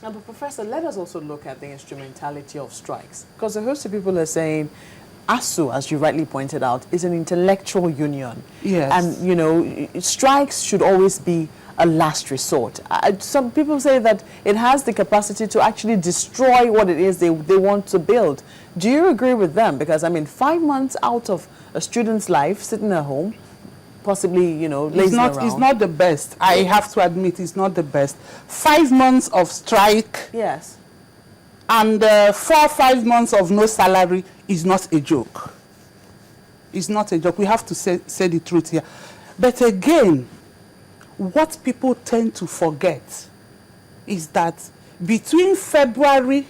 But Professor, let us also look at the instrumentality of strikes. Because a host of people are saying ASUU, as you rightly pointed out, is an intellectual union. Yes. And, you know, strikes should always be a last resort. Some people say that it has the capacity to actually destroy what it is they want to build. Do you agree with them? Because, I mean, 5 months out of a student's life, sitting at home, possibly, you know, lazing around. It's not the best. I have to admit, it's not the best. 5 months of strike. Yes. And 4 or 5 months of no salary is not a joke. It's not a joke. We have to say the truth here. But again, what people tend to forget is that between February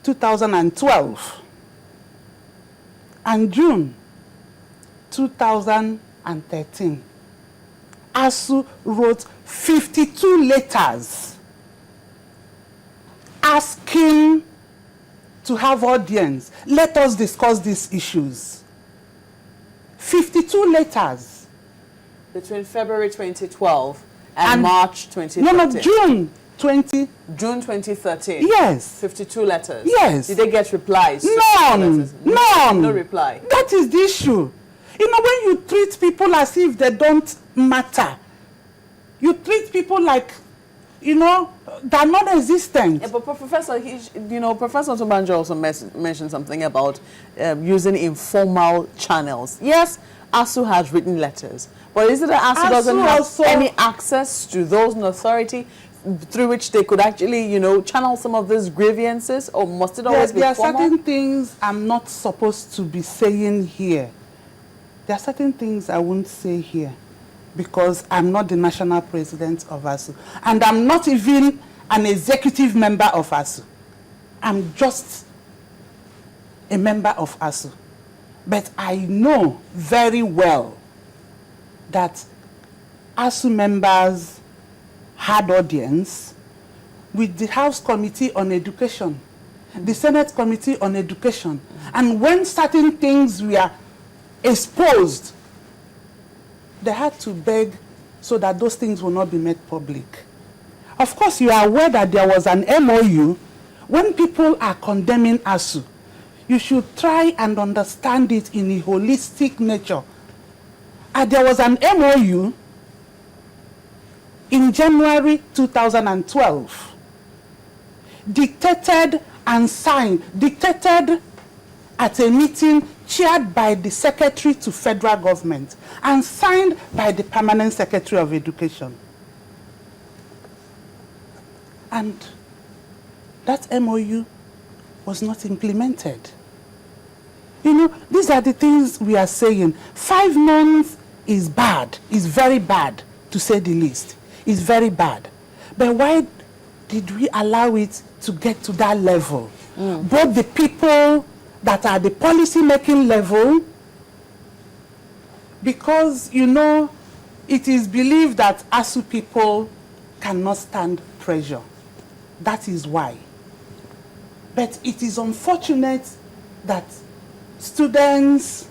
2012 and June 2013, ASUU wrote 52 letters asking to have audience. Let us discuss these issues. 52 letters. Between February 2012 and March 2013. No, June 2013. Yes. 52 letters. Yes. Did they get replies? None. None. No reply. That is the issue. You know, when you treat people as if they don't matter, you treat people like, you know, they're non-existent. Yeah, but Professor, Professor Otobanjo also mentioned something about using informal channels. Yes, ASUU has written letters, but is it that ASUU doesn't have any access to those in authority through which they could actually, you know, channel some of these grievances, or must it always be formal? There are certain things I'm not supposed to be saying here. There are certain things I won't say here because I'm not the national president of ASUU, and I'm not even an executive member of ASUU. I'm just a member of ASUU. But I know very well that ASUU members had audience with the House Committee on Education, the Senate Committee on Education, and when certain things were exposed, they had to beg so that those things will not be made public. Of course, you are aware that there was an MOU. When people are condemning ASUU, you should try and understand it in a holistic nature. And there was an MOU in January 2012, dictated and signed, dictated at a meeting chaired by the Secretary to Federal Government and signed by the Permanent Secretary of Education. And that MOU was not implemented. You know, these are the things we are saying. 5 months is bad, is very bad, to say the least. It's very bad. But why did we allow it to get to that level? Both the people that are the policy-making level, because, you know, it is believed that ASUU people cannot stand pressure. That is why. But it is unfortunate that students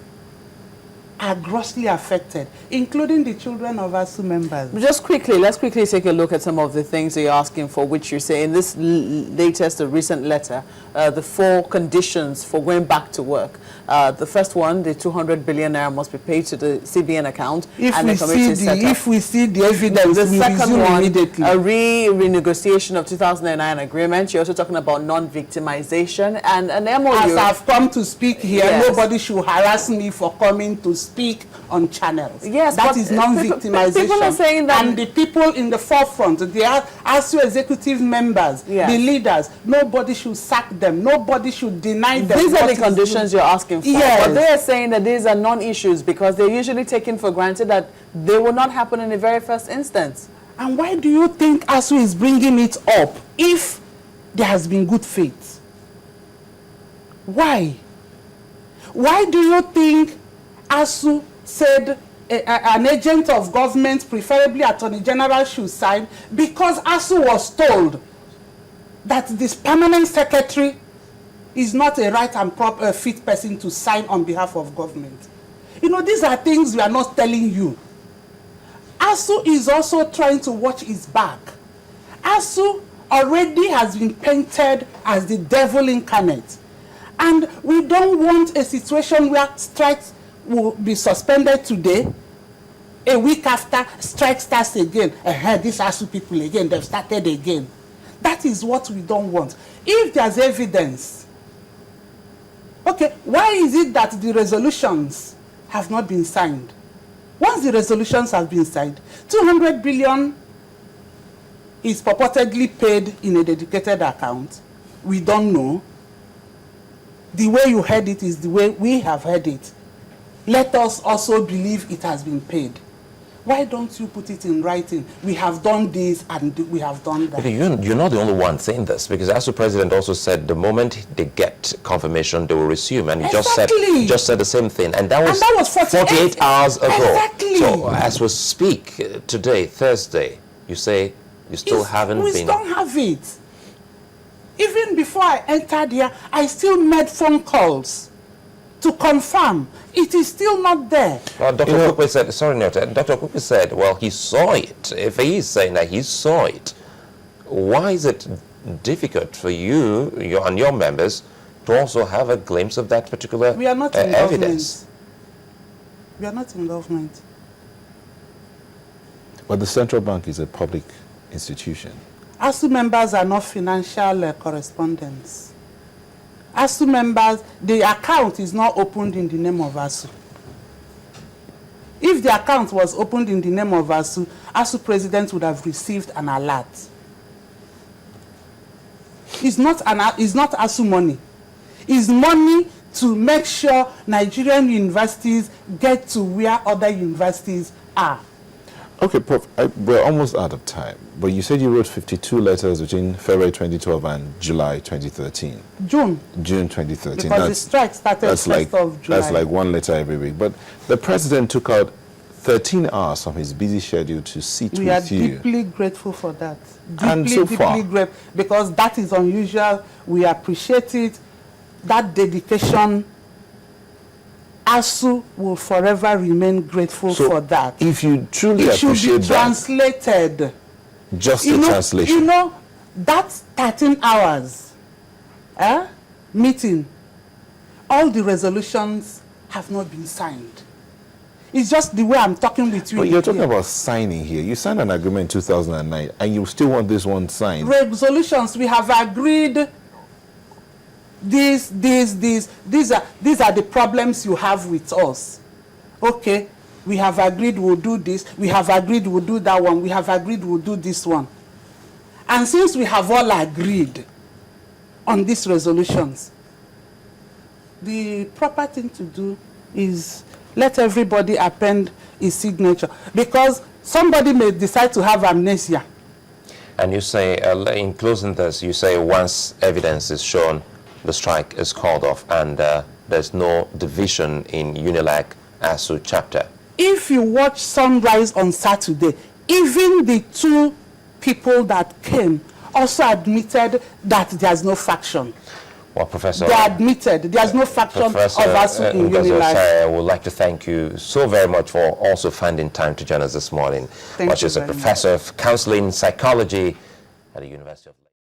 are grossly affected, including the children of ASUU members. Just quickly, let's quickly take a look at some of the things that you're asking for, which you say in this latest, recent letter, the 4 conditions for going back to work. The first one, the 200 billion naira must be paid to the CBN account. If we see the evidence, the second one, immediately. A renegotiation of 2009 agreement. You're also talking about non-victimization and an MOU. As I've come to speak here, yes. Nobody should harass me for coming to speak on channels. Yes, that is non-victimization. People are saying that, and the people in the forefront, the ASUU executive members, yes. the leaders, nobody should sack them. Nobody should deny them. These are the conditions you're asking for. Yes. But they are saying that these are non-issues because they're usually taken for granted that they will not happen in the very first instance. And why do you think ASUU is bringing it up if there has been good faith? Why? Why do you think ASUU said an agent of government, preferably Attorney General, should sign? Because ASUU was told that this permanent secretary is not a right and proper fit person to sign on behalf of government. You know, these are things we are not telling you. ASUU is also trying to watch its back. ASUU already has been painted as the devil incarnate. And we don't want a situation where strikes will be suspended today, a week after strike starts again. These ASUU people again, they've started again. That is what we don't want. If there's evidence, okay, why is it that the resolutions have not been signed? Once the resolutions have been signed, 200 billion is purportedly paid in a dedicated account. We don't know. The way you heard it is the way we have heard it. Let us also believe it has been paid. Why don't you put it in writing? We have done this and we have done that. You're not the only one saying this, because ASUU president also said the moment they get confirmation, they will resume. And he just said the same thing. And that was 48 hours ago. Exactly. So as we speak today, Thursday, you say you still haven't been... We still have it. Even before I entered here, I still made phone calls to confirm. It is still not there. Well, Dr. Okupe said, sorry, Dr. Okupe said, well, he saw it. If he is saying that he saw it, why is it difficult for you and your members to also have a glimpse of that particular evidence? We are not in government. We are not in government. But the central bank is a public institution. ASUU members are not financial correspondents. ASUU members, the account is not opened in the name of ASUU. If the account was opened in the name of ASUU, ASUU president would have received an alert. It's not ASUU money. It's money to make sure Nigerian universities get to where other universities are. Okay, Prof, we're almost out of time, but you said you wrote 52 letters between February 2012 and July 2013. June 2013. Because the strike started 1st of July. That's like one letter every week. But the president took out 13 hours from his busy schedule to sit with you. We are deeply grateful for that. And so far, deeply grateful, because that is unusual. We appreciate it. That dedication, ASUU will forever remain grateful for that. If you truly it appreciate should be translated. that, just the translation. You know, that 13 hours meeting, all the resolutions have not been signed. It's just the way I'm talking with you. But you're talking about signing here. You signed an agreement in 2009, and you still want this one signed. Resolutions, we have agreed. These are the problems you have with us. Okay, we have agreed we'll do this. We have agreed we'll do that one. We have agreed we'll do this one. And since we have all agreed on these resolutions, the proper thing to do is let everybody append his signature, because somebody may decide to have amnesia. And you say, in closing this, you say once evidence is shown, the strike is called off, and there's no division in UNILAG ASUU chapter. If you watch Sunrise on Saturday, even the two people that came also admitted that there's no faction. Well, Professor, they admitted there's no faction of ASUU in UNILAG. I would like to thank you so very much for also finding time to join us this morning. Thank you is a professor of counseling psychology at the University of